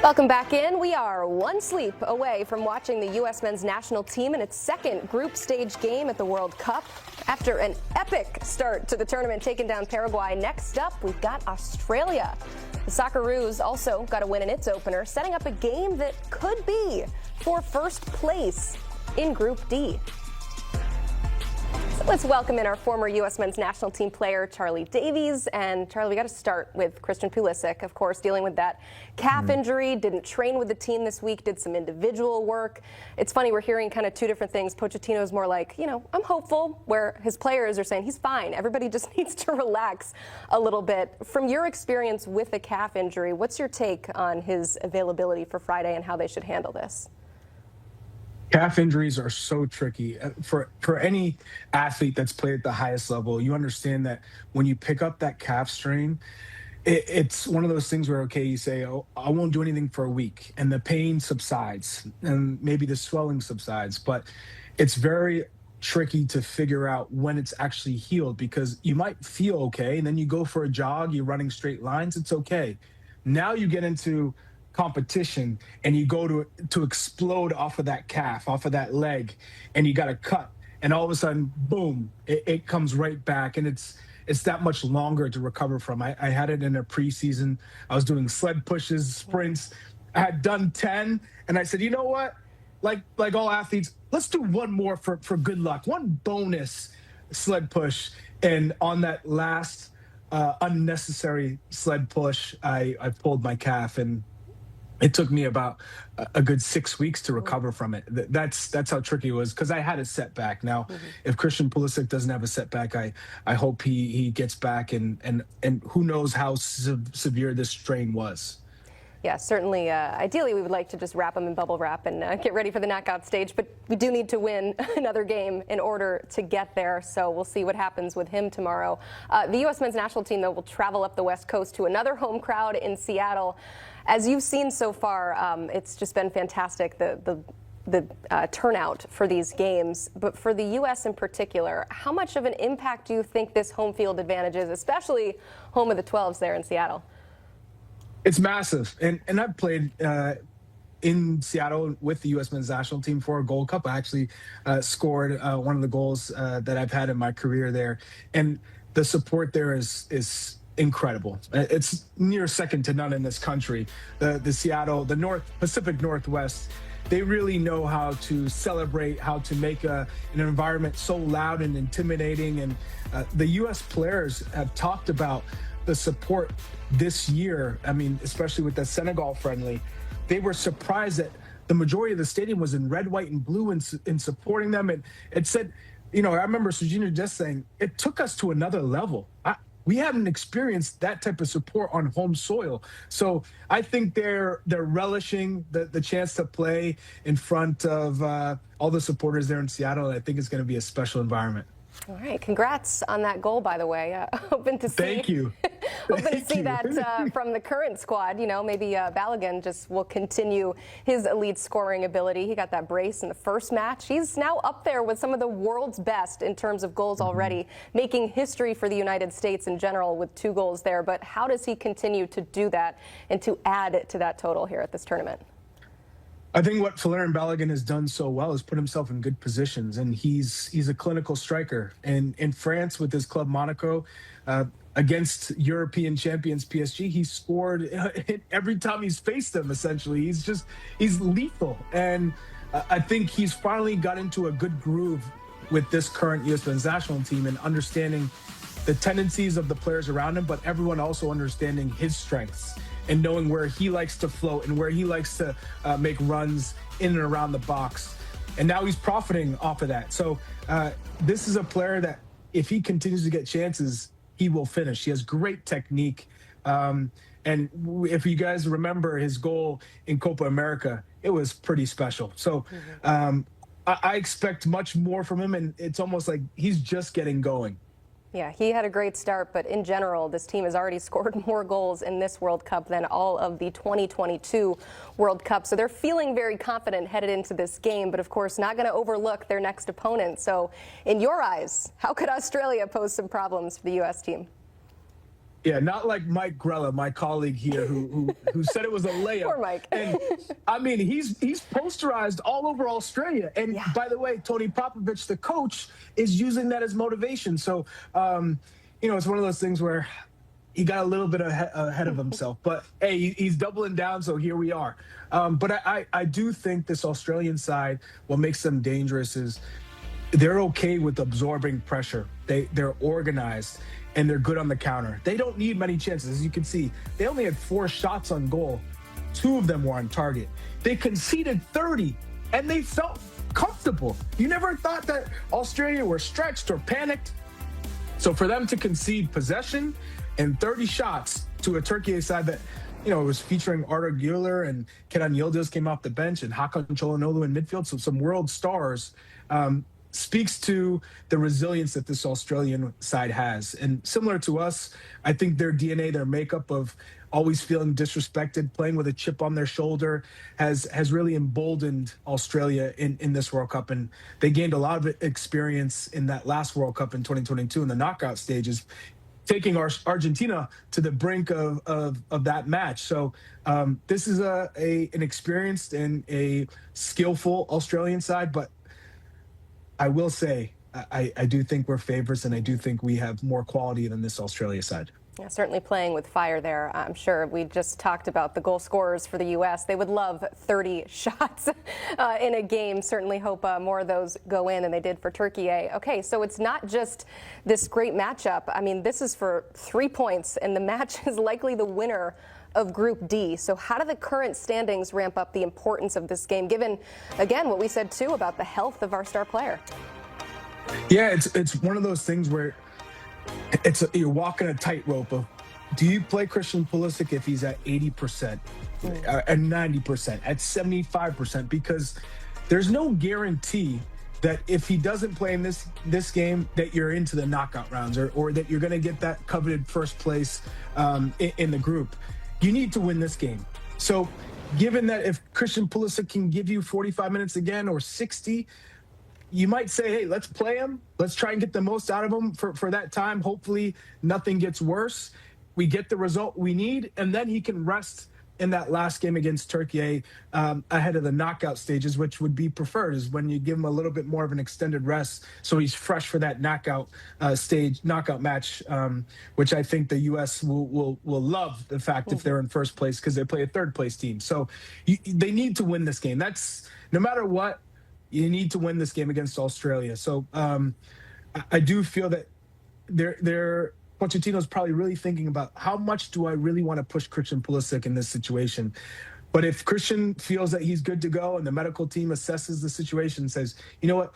Welcome back in. We are one sleep away from watching the U.S. men's national team in its second group stage game at the World Cup. After an epic start to the tournament, taking down Paraguay, next up we've got Australia. The Socceroos also got a win in its opener, setting up a game that could be for first place in Group D. So let's welcome in our former U.S. men's national team player, Charlie Davies. And Charlie, we got to start with Christian Pulisic, of course, dealing with that calf injury, didn't train with the team this week, did some individual work. It's funny, we're hearing kind of two different things. Pochettino's more like, I'm hopeful, where his players are saying he's fine. Everybody just needs to relax a little bit. From your experience with the calf injury, what's your take on his availability for Friday and how they should handle this? Calf injuries are so tricky. For any athlete that's played at the highest level, you understand that when you pick up that calf strain, it's one of those things where, okay, you say, oh, I won't do anything for a week, and the pain subsides, and maybe the swelling subsides, but it's very tricky to figure out when it's actually healed, because you might feel okay, and then you go for a jog, you're running straight lines, it's okay. Now you get into competition and you go to explode off of that calf, off of that leg, and you got to cut, and all of a sudden, boom, it comes right back, and it's that much longer to recover from. I had it in a preseason. I was doing sled pushes, sprints. I had done 10, and I said, you know what? Like all athletes, let's do one more for good luck, one bonus sled push. And on that last unnecessary sled push, I pulled my calf, and it took me about a good 6 weeks to recover from it. That's how tricky it was, because I had a setback. Now, if Christian Pulisic doesn't have a setback, I hope he gets back, and who knows how severe this strain was. Yeah, certainly. Ideally, we would like to just wrap him in bubble wrap and get ready for the knockout stage. But we do need to win another game in order to get there. So we'll see what happens with him tomorrow. The U.S. men's national team, though, will travel up the West Coast to another home crowd in Seattle. As you've seen so far, it's just been fantastic, the turnout for these games. But for the U.S. in particular, how much of an impact do you think this home field advantage is, especially home of the 12s there in Seattle? It's massive, and I've played in Seattle with the U.S. men's national team for a Gold Cup. I actually scored one of the goals that I've had in my career there, and the support there is incredible. It's near second to none in this country. The Seattle, the Pacific Northwest, they really know how to celebrate, how to make an environment so loud and intimidating. And the U.S. players have talked about the support this year. I mean, especially with the Senegal friendly, they were surprised that the majority of the stadium was in red, white, and blue in supporting them. And it said, I remember Sergiño just saying, it took us to another level. We haven't experienced that type of support on home soil. So I think they're relishing the chance to play in front of all the supporters there in Seattle. I think it's going to be a special environment. All right, congrats on that goal, by the way. Hoping to see. Thank you. Hoping to see that from the current squad. Maybe Balogun just will continue his elite scoring ability. He got that brace in the first match. He's now up there with some of the world's best in terms of goals already, making history for the United States in general with 2 goals there. But how does he continue to do that and to add to that total here at this tournament? I think what Folarin Balogun has done so well is put himself in good positions, and he's a clinical striker. And in France with his club Monaco, against European champions PSG, he scored every time he's faced them. Essentially, he's lethal, and I think he's finally got into a good groove with this current U.S. men's national team and understanding the tendencies of the players around him, but everyone also understanding his strengths and knowing where he likes to float and where he likes to make runs in and around the box. And now he's profiting off of that. So this is a player that if he continues to get chances, he will finish. He has great technique. And if you guys remember his goal in Copa America, it was pretty special. So I expect much more from him, and it's almost like he's just getting going. Yeah, he had a great start, but in general, this team has already scored more goals in this World Cup than all of the 2022 World Cup. So they're feeling very confident headed into this game, but of course not going to overlook their next opponent. So in your eyes, how could Australia pose some problems for the U.S. team? Yeah, not like Mike Grella, my colleague here, who said it was a layup. Poor Mike. And I mean, he's posterized all over Australia. And Yeah. by the way, Tony Popovich, the coach, is using that as motivation. So, it's one of those things where he got a little bit ahead of himself. But hey, he's doubling down. So here we are. But I do think this Australian side, what makes them dangerous is they're okay with absorbing pressure. They're organized and they're good on the counter. They don't need many chances. As you can see, they only had 4 shots on goal. 2 of them were on target. They conceded 30 and they felt comfortable. You never thought that Australia were stretched or panicked. So for them to concede possession and 30 shots to a Turkey side that, was featuring Arda Güler and Kenan Yildiz came off the bench and Hakan Çalhanoğlu in midfield, so some world stars, speaks to the resilience that this Australian side has. And similar to us, I think their DNA, their makeup of always feeling disrespected, playing with a chip on their shoulder has really emboldened Australia in this World Cup. And they gained a lot of experience in that last World Cup in 2022 in the knockout stages, taking Argentina to the brink of that match. So this is an experienced and a skillful Australian side, but I will say, I do think we're favorites, and I do think we have more quality than this Australia side. Yeah, certainly playing with fire there. I'm sure we just talked about the goal scorers for the U.S. They would love 30 shots in a game. Certainly hope more of those go in than they did for Turkey. Okay, so it's not just this great matchup. I mean, this is for 3 points, and the match is likely the winner of Group D. So how do the current standings ramp up the importance of this game, given, again, what we said, too, about the health of our star player? Yeah, it's one of those things where you're walking a tightrope of, do you play Christian Pulisic if he's at 80%, at 90%, at 75%? Because there's no guarantee that if he doesn't play in this game, that you're into the knockout rounds or that you're going to get that coveted first place in the group. You need to win this game. So given that if Christian Pulisic can give you 45 minutes again or 60, you might say, hey, let's play him. Let's try and get the most out of him for that time. Hopefully nothing gets worse. We get the result we need, and then he can rest in that last game against Turkey ahead of the knockout stages, which would be preferred, is when you give him a little bit more of an extended rest so he's fresh for that knockout match, which I think the U.S. will love the fact if they're in first place, because they play a third place team. So they need to win this game. That's no matter what, you need to win this game against Australia. So I do feel that Pochettino's probably really thinking about, how much do I really want to push Christian Pulisic in this situation? But if Christian feels that he's good to go and the medical team assesses the situation and says, you know what,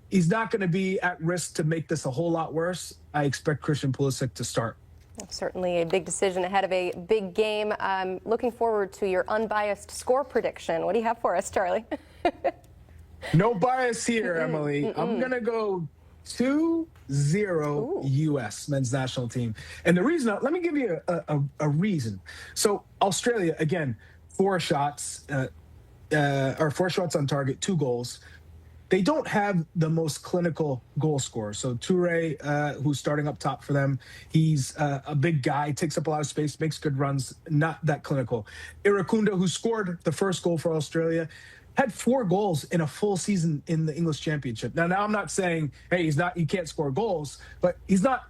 he's not going to be at risk to make this a whole lot worse, I expect Christian Pulisic to start. Certainly a big decision ahead of a big game. I'm looking forward to your unbiased score prediction. What do you have for us, Charlie? No bias here, Emily. I'm going to go 2-0 U.S. men's national team. And the reason, let me give you a reason. So Australia, again, 4 shots on target, 2 goals. They don't have the most clinical goal scorer. So Toure, who's starting up top for them, he's a big guy, takes up a lot of space, makes good runs, not that clinical. Irakunda, who scored the first goal for Australia, had 4 goals in a full season in the English Championship. Now I'm not saying, hey, he can't score goals, but he's not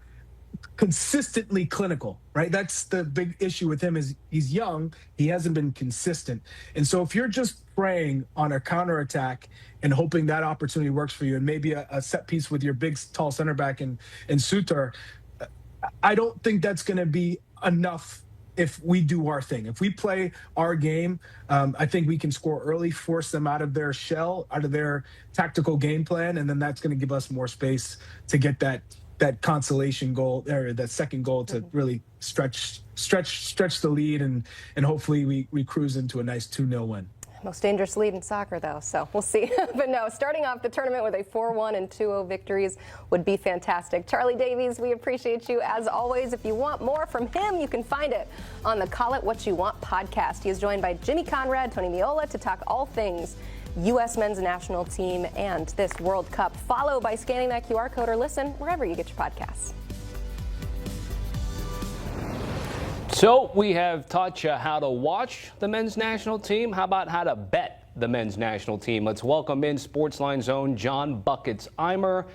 consistently clinical, right? That's the big issue with him, is he's young, he hasn't been consistent. And so if you're just preying on a counterattack and hoping that opportunity works for you, and maybe a set piece with your big, tall center back and Suter, I don't think that's going to be enough. If we do our thing, if we play our game, I think we can score early, force them out of their shell, out of their tactical game plan, and then that's going to give us more space to get that consolation goal, or that second goal, to really stretch the lead, and hopefully we cruise into a nice 2-0 win. Most dangerous lead in soccer, though, so we'll see. But no, starting off the tournament with a 4-1 and 2-0 victories would be fantastic. Charlie Davies, we appreciate you as always. If you want more from him, you can find it on the Call It What You Want podcast. He is joined by Jimmy Conrad, Tony Meola, to talk all things U.S. men's national team and this World Cup. Follow by scanning that QR code or listen wherever you get your podcasts. So we have taught you how to watch the men's national team. How about how to bet the men's national team? Let's welcome in Sportsline's own Jon "Buckets" Eimer.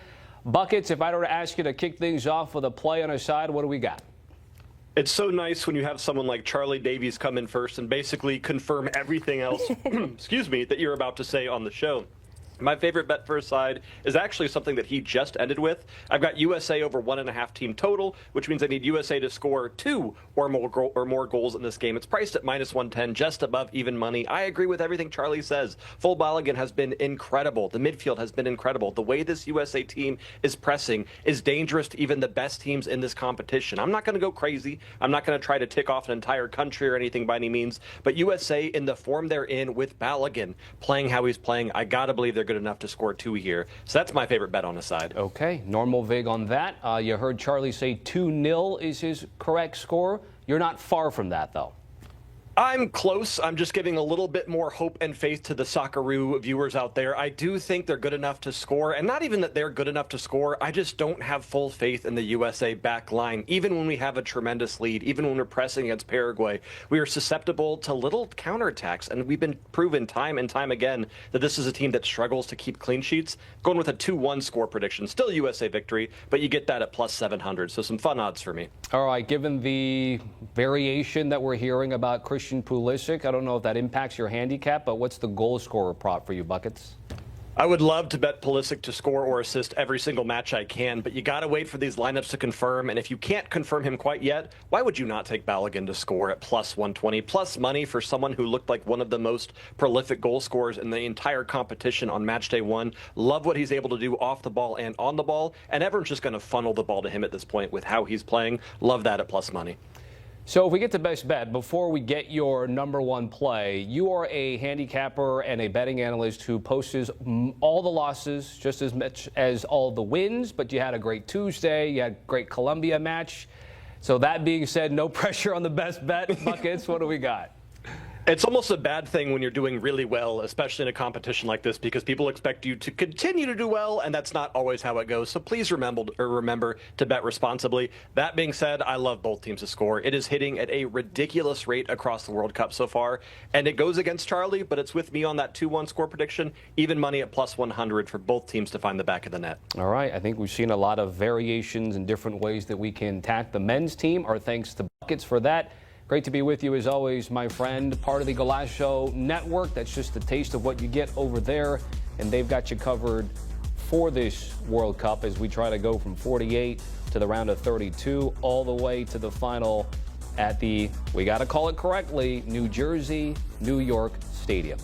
Buckets, if I were to ask you to kick things off with a play on a side, what do we got? It's so nice when you have someone like Charlie Davies come in first and basically confirm everything else, excuse me, that you're about to say on the show. My favorite bet for a side is actually something that he just ended with. I've got USA over 1.5 team total, which means I need USA to score 2 or more goals in this game. It's priced at -110, just above even money. I agree with everything Charlie says. Full Balogun has been incredible. The midfield has been incredible. The way this USA team is pressing is dangerous to even the best teams in this competition. I'm not going to go crazy. I'm not going to try to tick off an entire country or anything by any means, but USA in the form they're in with Balogun playing how he's playing, I got to believe they're good enough to score 2 here. So that's my favorite bet on the side. Okay, normal vig on that. You heard Charlie say 2-0 is his correct score. You're not far from that, though. I'm close. I'm just giving a little bit more hope and faith to the Socceroo viewers out there. I do think they're good enough to score, and not even that they're good enough to score. I just don't have full faith in the USA back line. Even when we have a tremendous lead, even when we're pressing against Paraguay, we are susceptible to little counterattacks, and we've been proven time and time again that this is a team that struggles to keep clean sheets. Going with a 2-1 score prediction. Still USA victory, but you get that at +700, so some fun odds for me. All right, given the variation that we're hearing about Christian Pulisic, I don't know if that impacts your handicap, but what's the goal scorer prop for you, Buckets? I would love to bet Pulisic to score or assist every single match I can, but you got to wait for these lineups to confirm, and if you can't confirm him quite yet, why would you not take Balogun to score at +120, plus money for someone who looked like one of the most prolific goal scorers in the entire competition on match day 1? Love what he's able to do off the ball and on the ball, and everyone's just going to funnel the ball to him at this point with how he's playing. Love that at plus money. So if we get to best bet, before we get your #1 play, you are a handicapper and a betting analyst who posts all the losses just as much as all the wins, but you had a great Tuesday, you had a great Colombia match. So that being said, no pressure on the best bet. Buckets, what do we got? It's almost a bad thing when you're doing really well, especially in a competition like this, because people expect you to continue to do well, and that's not always how it goes. So please remember to bet responsibly. That being said, I love both teams to score. It is hitting at a ridiculous rate across the World Cup so far, and it goes against Charlie, but it's with me on that 2-1 score prediction. Even money at +100 for both teams to find the back of the net. All right, I think we've seen a lot of variations and different ways that we can attack the men's team. Our thanks to Buckets for that. Great to be with you as always, my friend. Part of the Galasho Network. That's just a taste of what you get over there. And they've got you covered for this World Cup as we try to go from 48 to the round of 32 all the way to the final at the, we got to call it correctly, New Jersey, New York Stadium.